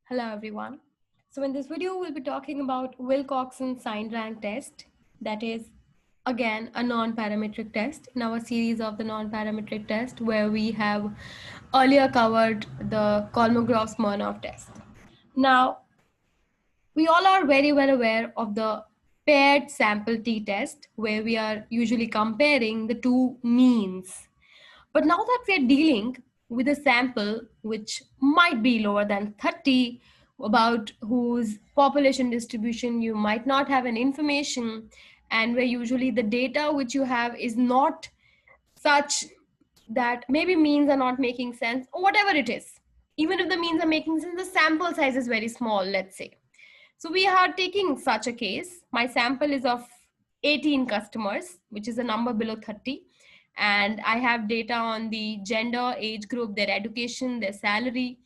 Hello everyone. So in this video, we'll be talking about Wilcoxon sign rank test. That is again a non-parametric test in our series of the non-parametric test where we have earlier covered the Kolmogorov-Smirnov test. Now, we all are very well aware of the paired sample t-test where we are usually comparing the two means. But now that we're dealing with a sample which might be lower than 30, about whose population distribution you might not have an information, and where usually the data which you have is not such that maybe means are not making sense or whatever it is. Even if the means are making sense, the sample size is very small, let's say. So we are taking such a case. My sample is of 18 customers, which is a number below 30. And I have data on the gender, age group, their education, their salary.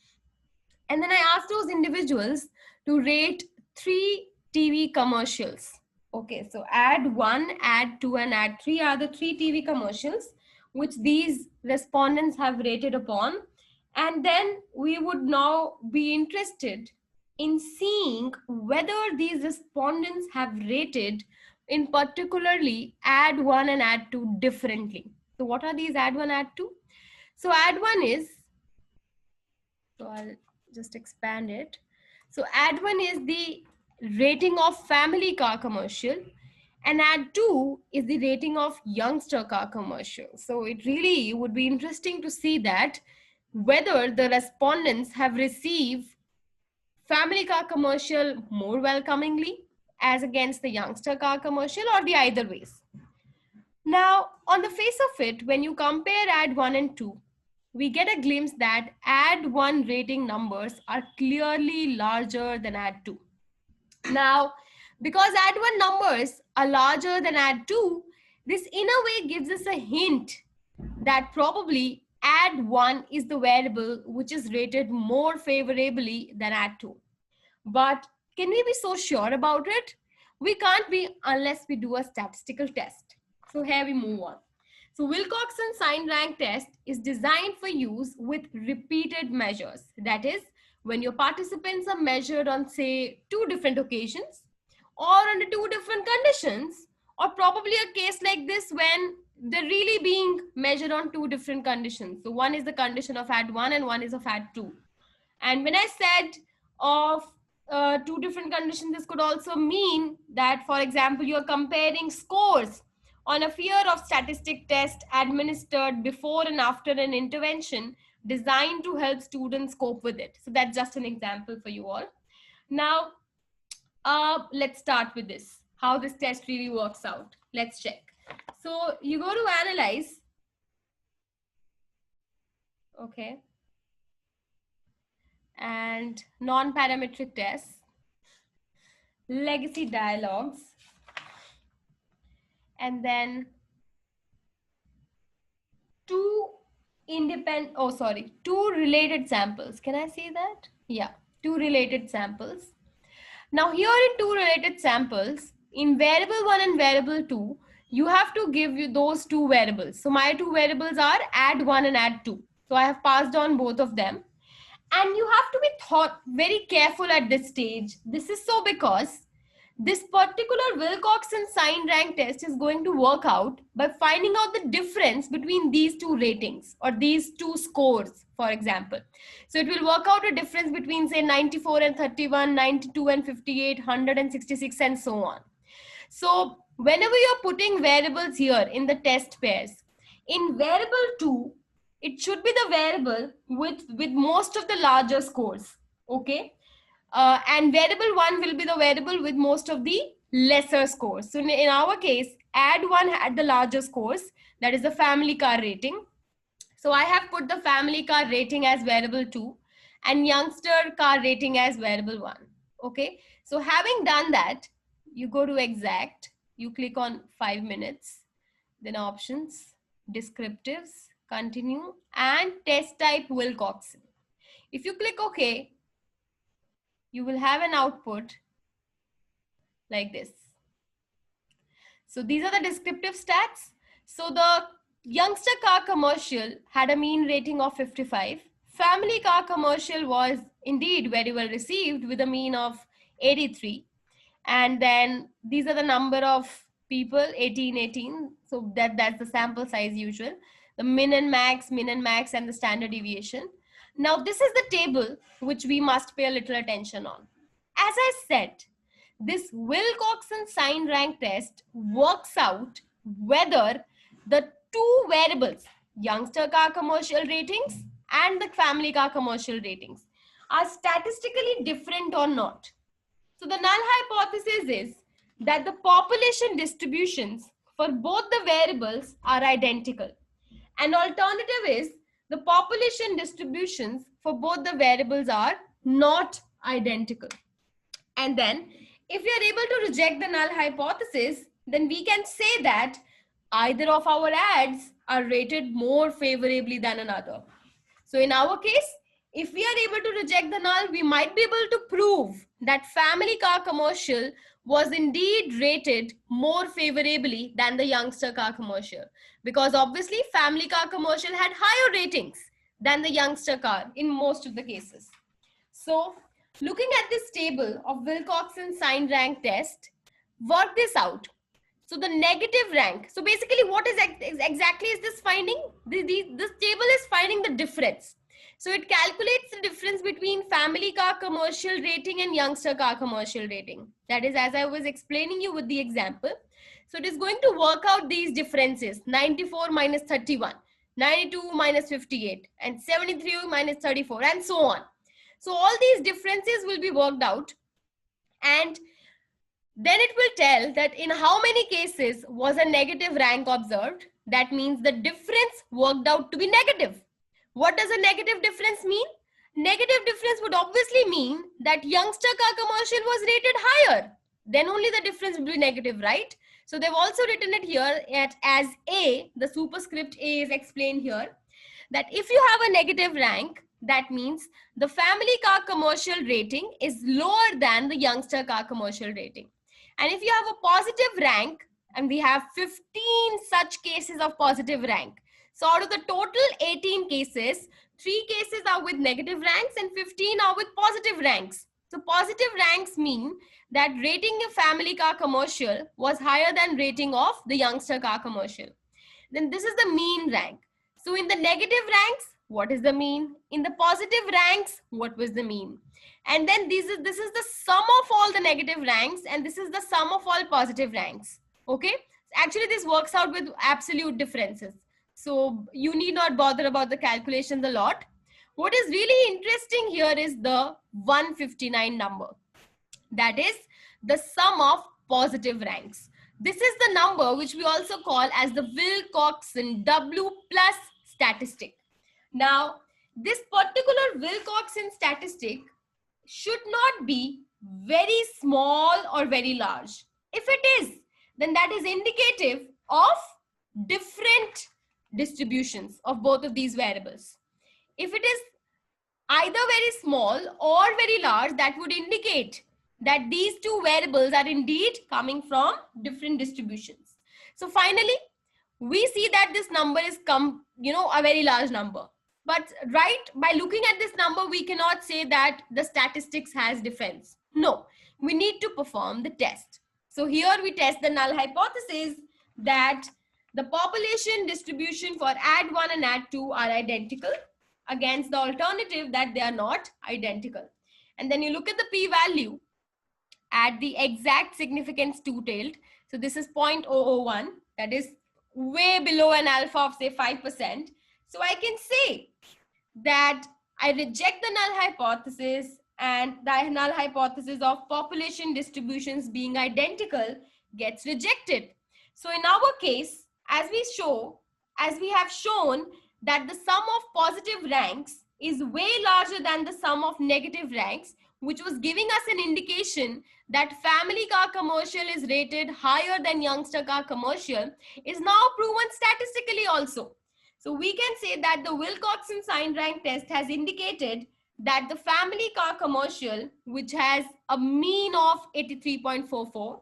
And then I asked those individuals to rate 3 TV commercials. Okay, so ad 1, ad 2, and ad 3 are the 3 TV commercials which these respondents have rated upon. And then we would now be interested in seeing whether these respondents have rated in particularly ad 1 and ad 2 differently. So what are these ad 1, ad 2? So ad 1 is, so I'll just expand it. So ad 1 is the rating of family car commercial, and ad 2 is the rating of youngster car commercial. So it really would be interesting to see that whether the respondents have received family car commercial more welcomingly as against the youngster car commercial, or the either ways. Now, on the face of it, when you compare ad 1 and 2, we get a glimpse that ad 1 rating numbers are clearly larger than ad 2. Now, because ad 1 numbers are larger than ad 2, this in a way gives us a hint that probably ad 1 is the variable which is rated more favorably than ad 2. But can we be so sure about it? We can't be unless we do a statistical test. So here we move on. So Wilcoxon sign rank test is designed for use with repeated measures. That is, when your participants are measured on, say, 2 different occasions or under 2 different conditions, or probably a case like this when they're really being measured on 2 different conditions. So one is the condition of ad 1 and one is of ad 2. And when I said of 2 different conditions, this could also mean that, for example, you're comparing scores on a fear of statistic test administered before and after an intervention designed to help students cope with it. So that's just an example for you all. Now, let's start with this, how this test really works out. Let's check. So you go to analyze. Okay. And non-parametric tests, legacy dialogues, and then two related samples. Can I say that? Yeah, 2 related samples. Now here in 2 related samples, in variable 1 and variable 2, you have to give you those 2 variables. So my 2 variables are ad 1 and ad 2. So I have passed on both of them. And you have to be very careful at this stage. This is so because this particular Wilcoxon sign rank test is going to work out by finding out the difference between these 2 ratings or these 2 scores, for example. So it will work out a difference between, say, 94 and 31, 92 and 58, 100 and 66, and so on. So whenever you're putting variables here in the test pairs, in variable 2, it should be the variable with most of the larger scores, okay? And variable 1 will be the variable with most of the lesser scores. So in our case, ad 1 had the larger scores, that is the family car rating. So I have put the family car rating as variable 2 and youngster car rating as variable 1, okay? So having done that, you go to exact, you click on 5 minutes, then options, descriptives, continue, and test type Wilcoxon. If you click OK, you will have an output like this. So these are the descriptive stats. So the youngster car commercial had a mean rating of 55, family car commercial was indeed very well received with a mean of 83. And then these are the number of people, 1818. So that's the sample size usual. The min and max, and the standard deviation. Now this is the table which we must pay a little attention on. As I said, this Wilcoxon sign rank test works out whether the two variables, youngster car commercial ratings and the family car commercial ratings, are statistically different or not. So the null hypothesis is that the population distributions for both the variables are identical. An alternative is the population distributions for both the variables are not identical. And then if we are able to reject the null hypothesis, then we can say that either of our ads are rated more favorably than another. So in our case, if we are able to reject the null, we might be able to prove that family car commercial was indeed rated more favorably than the youngster car commercial, because obviously family car commercial had higher ratings than the youngster car in most of the cases. So looking at this table of Wilcoxon sign rank test, work this out. So the negative rank. So basically what is exactly is this finding? This table is finding the difference. So it calculates the difference between family car commercial rating and youngster car commercial rating. That is, as I was explaining you with the example. So it is going to work out these differences: 94 minus 31, 92 minus 58, and 73 minus 34, and so on. So all these differences will be worked out, and then it will tell that in how many cases was a negative rank observed. That means the difference worked out to be negative. What does a negative difference mean? Negative difference would obviously mean that youngster car commercial was rated higher. Then only the difference will be negative, right? So they've also written it here as A. The superscript A is explained here, that if you have a negative rank, that means the family car commercial rating is lower than the youngster car commercial rating. And if you have a positive rank, and we have 15 such cases of positive rank. So out of the total 18 cases, 3 cases are with negative ranks and 15 are with positive ranks. So positive ranks mean that rating of family car commercial was higher than rating of the youngster car commercial. Then this is the mean rank. So in the negative ranks, what is the mean? In the positive ranks, what was the mean? And then this is the sum of all the negative ranks, and this is the sum of all positive ranks. Okay, actually this works out with absolute differences, so you need not bother about the calculations a lot. What is really interesting here is the 159 number, that is the sum of positive ranks. This is the number which we also call as the Wilcoxon W plus statistic. Now this particular Wilcoxon statistic should not be very small or very large. If it is, then that is indicative of different distributions of both of these variables. If it is either very small or very large, that would indicate that these two variables are indeed coming from different distributions. So finally, we see that this number is a very large number. But right, by looking at this number, we cannot say that the statistics has defense. No, we need to perform the test. So here we test the null hypothesis that the population distribution for ad 1 and ad 2 are identical against the alternative that they are not identical. And then you look at the p-value at the exact significance two-tailed. So this is 0.001, that is way below an alpha of say 5%. So I can say that I reject the null hypothesis, and the null hypothesis of population distributions being identical gets rejected. So in our case, as we have shown that the sum of positive ranks is way larger than the sum of negative ranks, which was giving us an indication that family car commercial is rated higher than youngster car commercial, is now proven statistically also. So we can say that the Wilcoxon sign rank test has indicated that the family car commercial, which has a mean of 83.44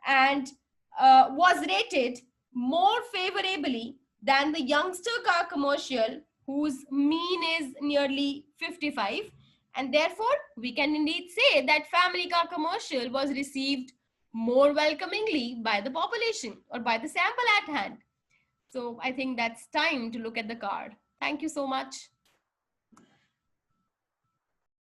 and was rated more favorably than the youngster car commercial, whose mean is nearly 55. And therefore, we can indeed say that family car commercial was received more welcomingly by the population or by the sample at hand. So I think that's time to look at the card. Thank you so much.